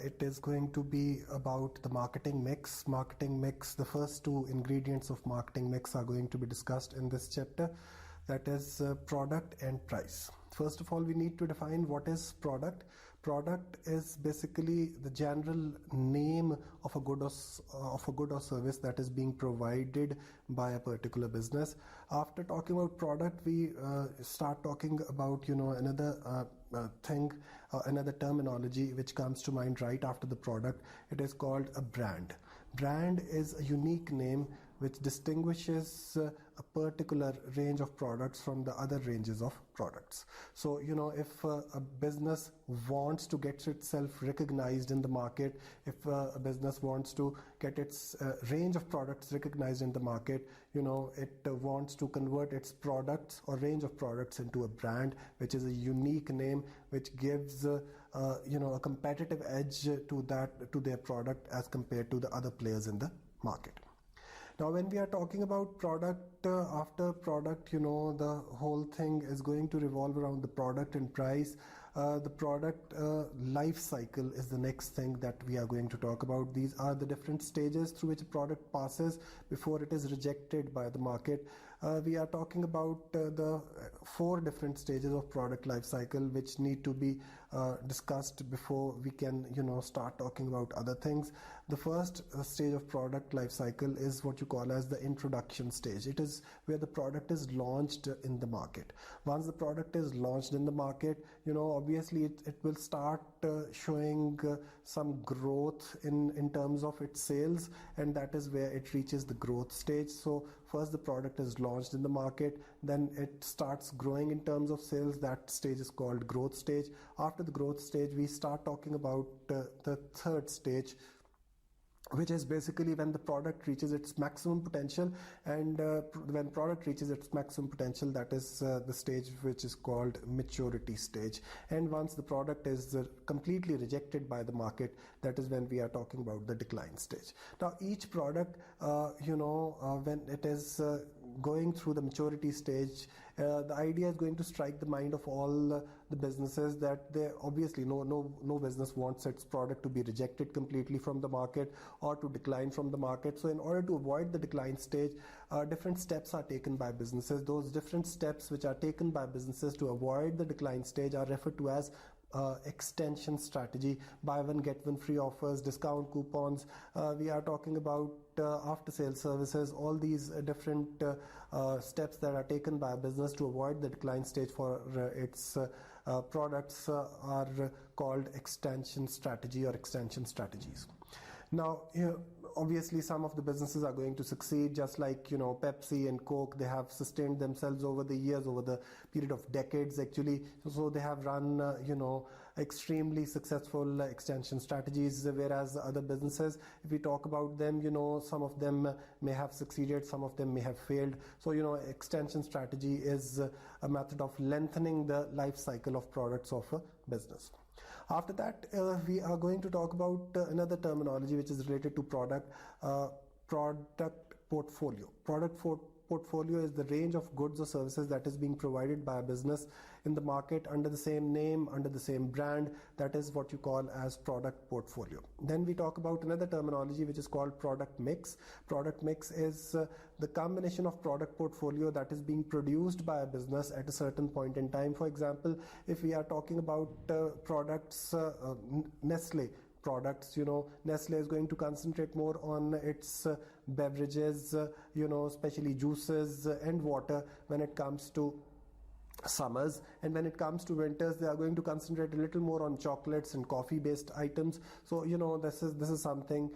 It is going to be about the marketing mix. Marketing mix, the first two ingredients of marketing mix are going to be discussed in this chapter. That is product and price. First of all, we need to define what is product. Product is basically the general name of a good or service that is being provided by a particular business. After talking about product, we start talking about another another terminology which comes to mind right after the product. It is called a brand. Brand is a unique name which distinguishes a particular range of products from the other ranges of products. So if a business wants to get itself recognized in the market, if a business wants to get its range of products recognized in the market, it wants to convert its products or range of products into a brand, which is a unique name which gives a competitive edge to their product as compared to the other players in the market. Now, when we are talking about product, after product, the whole thing is going to revolve around the product and price. The product life cycle is the next thing that we are going to talk about. These are the different stages through which a product passes before it is rejected by the market. We are talking about the 4 different stages of product life cycle which need to be discussed before we can start talking about other things. The first stage of product life cycle is what you call as the introduction stage. It is where the product is launched in the market. Once the product is launched in the market, obviously it will start showing some growth in terms of its sales, and that is where it reaches the growth stage. So first the product is launched in the market, then it starts growing in terms of sales. That stage is called growth stage. After the growth stage, we start talking about the third stage, which is basically when the product reaches its maximum potential. And when product reaches its maximum potential, that is the stage which is called maturity stage. And once the product is completely rejected by the market, that is when we are talking about the decline stage. Now, each product, when it is going through the maturity stage, the idea is going to strike the mind of all the businesses that they obviously no business wants its product to be rejected completely from the market or to decline from the market. So in order to avoid the decline stage, different steps are taken by businesses. Those different steps which are taken by businesses to avoid the decline stage are referred to as extension strategy. Buy one get one free offers, discount coupons. We are talking about after sales services. All these different steps that are taken by a business to avoid the decline stage for its products are called extension strategy or extension strategies. Now, obviously some of the businesses are going to succeed, just like Pepsi and Coke. They have sustained themselves over the years, over the period of decades actually. So they have run extremely successful extension strategies, whereas the other businesses, if we talk about them, some of them may have succeeded, some of them may have failed. So extension strategy is a method of lengthening the life cycle of products of a business. After that, we are going to talk about another terminology which is related to product portfolio. Portfolio is the range of goods or services that is being provided by a business in the market under the same name, under the same brand. That is what you call as product portfolio. Then we talk about another terminology which is called product mix. Product mix is the combination of product portfolio that is being produced by a business at a certain point in time. For example, if we are talking about products, Nestle products, Nestle is going to concentrate more on its beverages, especially juices and water when it comes to summers, and when it comes to winters they are going to concentrate a little more on chocolates and coffee based items. So this is something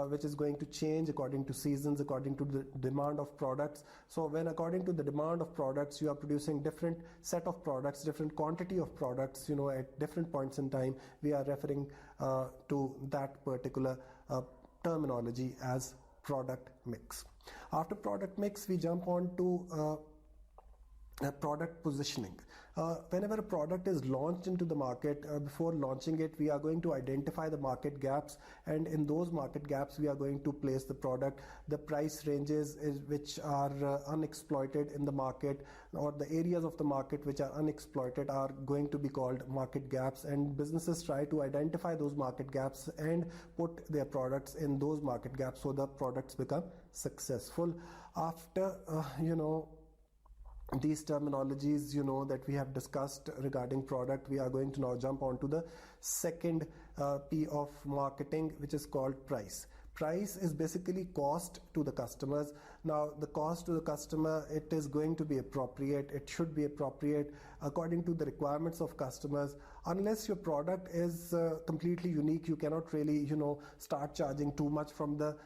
which is going to change according to seasons, according to the demand of products. So when according to the demand of products you are producing different set of products, different quantity of products, at different points in time, we are referring to that particular terminology as product mix. After product mix, we jump on to Product positioning. Whenever a product is launched into the market, before launching it, we are going to identify the market gaps, and in those market gaps, we are going to place the product. The price ranges which are unexploited in the market, or the areas of the market which are unexploited, are going to be called market gaps, and businesses try to identify those market gaps and put their products in those market gaps so the products become successful. After these terminologies that we have discussed regarding product, we are going to now jump on to the second P of marketing, which is called price. Price is basically cost to the customers. Now, the cost to the customer, it is going to be appropriate. It should be appropriate according to the requirements of customers. Unless your product is completely unique, you cannot really, start charging too much from the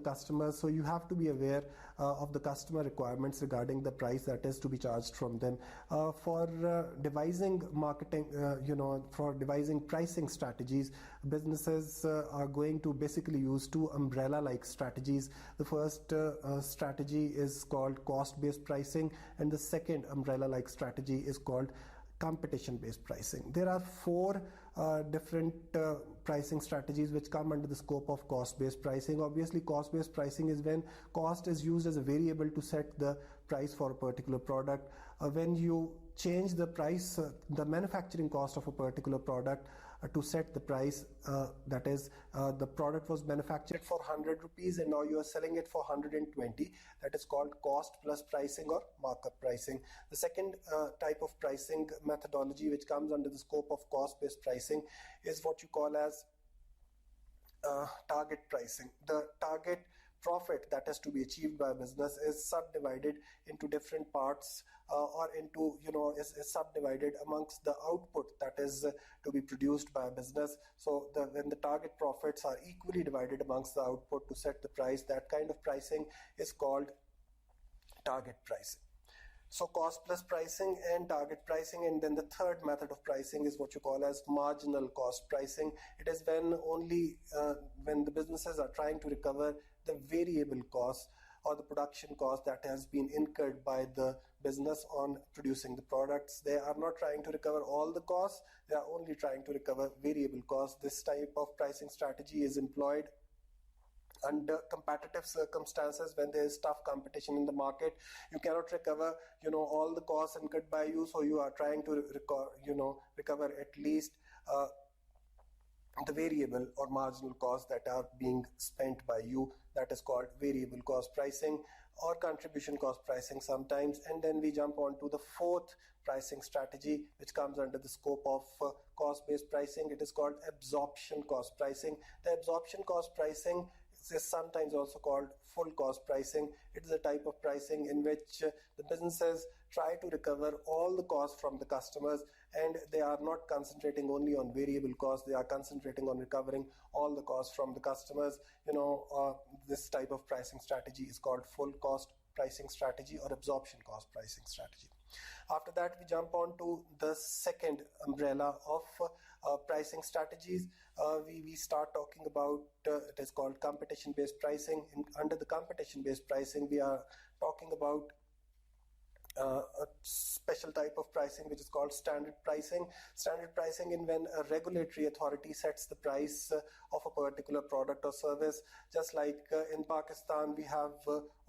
customers. So you have to be aware of the customer requirements regarding the price that is to be charged from them. For devising marketing, for devising pricing strategies, businesses are going to basically use two umbrella-like strategies. The first strategy is called cost-based pricing, and the second umbrella-like strategy is called competition-based pricing. There are four different pricing strategies which come under the scope of cost-based pricing. Obviously, cost-based pricing is when cost is used as a variable to set the price for a particular product. When you change the price, the manufacturing cost of a particular product to set the price, that is, the product was manufactured for 100 rupees and now you are selling it for 120. That is called cost plus pricing or markup pricing. The second type of pricing methodology which comes under the scope of cost-based pricing is what you call as target pricing. The target profit that is to be achieved by a business is subdivided into different parts, or into is subdivided amongst the output that is to be produced by a business. So when the target profits are equally divided amongst the output to set the price, that kind of pricing is called target pricing. So cost plus pricing and target pricing, and then the third method of pricing is what you call as marginal cost pricing. It is when the businesses are trying to recover the variable cost or the production cost that has been incurred by the business on producing the products. They are not trying to recover all the costs, they are only trying to recover variable costs. This type of pricing strategy is employed under competitive circumstances when there is tough competition in the market. You cannot recover all the costs incurred by you, so you are trying to recover at least the variable or marginal costs that are being spent by you. That is called variable cost pricing or contribution cost pricing sometimes. And then we jump on to the fourth pricing strategy which comes under the scope of cost-based pricing. It is called absorption cost pricing. The absorption cost pricing is sometimes also called full cost pricing. It is a type of pricing in which the businesses try to recover all the costs from the customers, and they are not concentrating only on variable costs, they are concentrating on recovering all the costs from the customers. This type of pricing strategy is called full cost pricing strategy or absorption cost pricing strategy. After that, we jump on to the second umbrella of pricing strategies. We start talking about, it is called competition-based pricing. Under the competition-based pricing, we are talking about a special type of pricing which is called standard pricing. Standard pricing in when a regulatory authority sets the price of a particular product or service. Just like in Pakistan, we have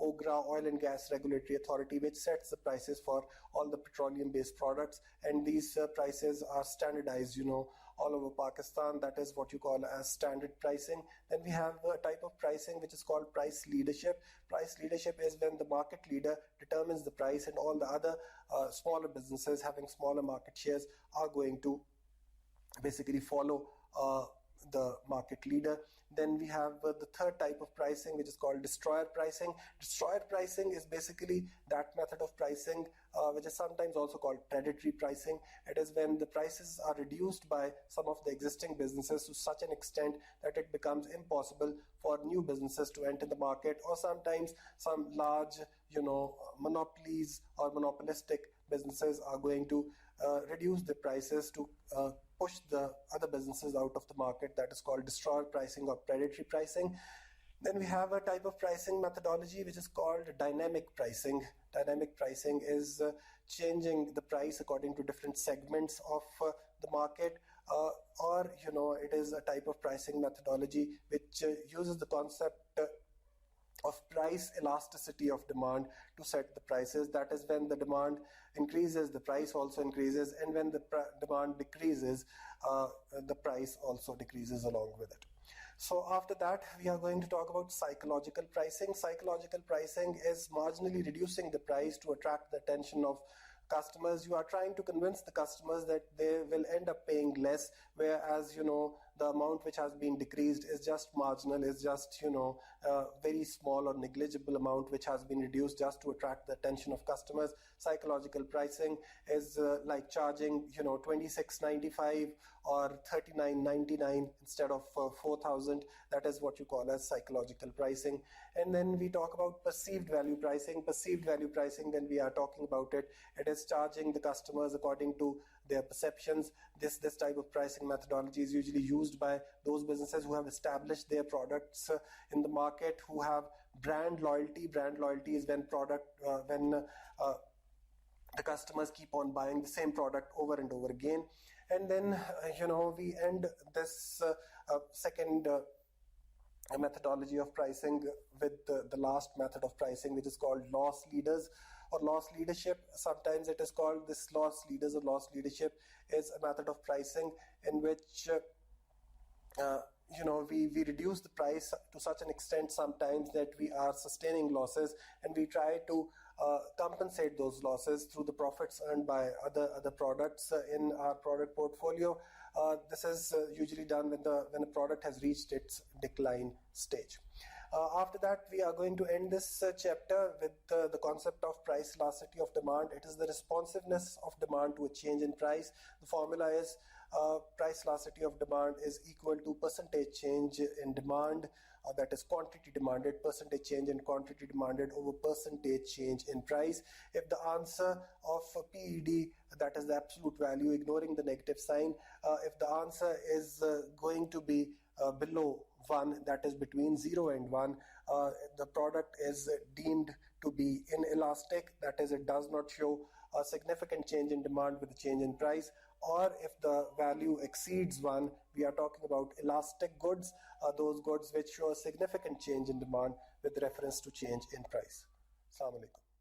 OGRA, Oil and Gas Regulatory Authority, which sets the prices for all the petroleum-based products, and these prices are standardized, all over Pakistan. That is what you call as standard pricing. Then we have a type of pricing which is called price leadership. Price leadership is when the market leader determines the price and all the other smaller businesses having smaller market shares are going to basically follow the market leader. Then we have the third type of pricing which is called destroyer pricing. Destroyer pricing is basically that method of pricing which is sometimes also called predatory pricing. It is when the prices are reduced by some of the existing businesses to such an extent that it becomes impossible for new businesses to enter the market, or sometimes some large monopolies or monopolistic businesses are going to reduce the prices to push the other businesses out of the market. That is called destroyer pricing or predatory pricing. Then we have a type of pricing methodology which is called dynamic pricing. Dynamic pricing is changing the price according to different segments of the market, or it is a type of pricing methodology which uses the concept of price elasticity of demand to set the prices. That is, when the demand increases, the price also increases, and when the demand decreases, the price also decreases along with it. So after that, we are going to talk about psychological pricing. Psychological pricing is marginally reducing the price to attract the attention of customers. You are trying to convince the customers that they will end up paying less, whereas the amount which has been decreased is just marginal, is just a very small or negligible amount which has been reduced just to attract the attention of customers. Psychological pricing is like charging $26.95 or $39.99 instead of $4,000. That is what you call as psychological pricing. And then we talk about perceived value pricing. Perceived value pricing, when we are talking about it, it is charging the customers according to their perceptions. This type of pricing methodology is usually used by those businesses who have established their products in the market, who have brand loyalty. Brand loyalty is when the customers keep on buying the same product over and over again. And then we end this second methodology of pricing with the last method of pricing, which is called loss leaders or loss leadership. Sometimes it is called this loss leaders or loss leadership is a method of pricing in which we reduce the price to such an extent sometimes that we are sustaining losses, and we try to compensate those losses through the profits earned by other products in our product portfolio. This is usually done when a product has reached its decline stage. After that, we are going to end this chapter with the concept of price elasticity of demand. It is the responsiveness of demand to a change in price. The formula is price elasticity of demand is equal to percentage change in demand, that is quantity demanded, percentage change in quantity demanded over percentage change in price. If the answer of PED, that is the absolute value, ignoring the negative sign, if the answer is going to be below 1, that is between 0 and 1, the product is deemed to be inelastic, that is, it does not show a significant change in demand with a change in price. Or if the value exceeds 1, we are talking about elastic goods, those goods which show a significant change in demand with reference to change in price. Assalamu alaikum.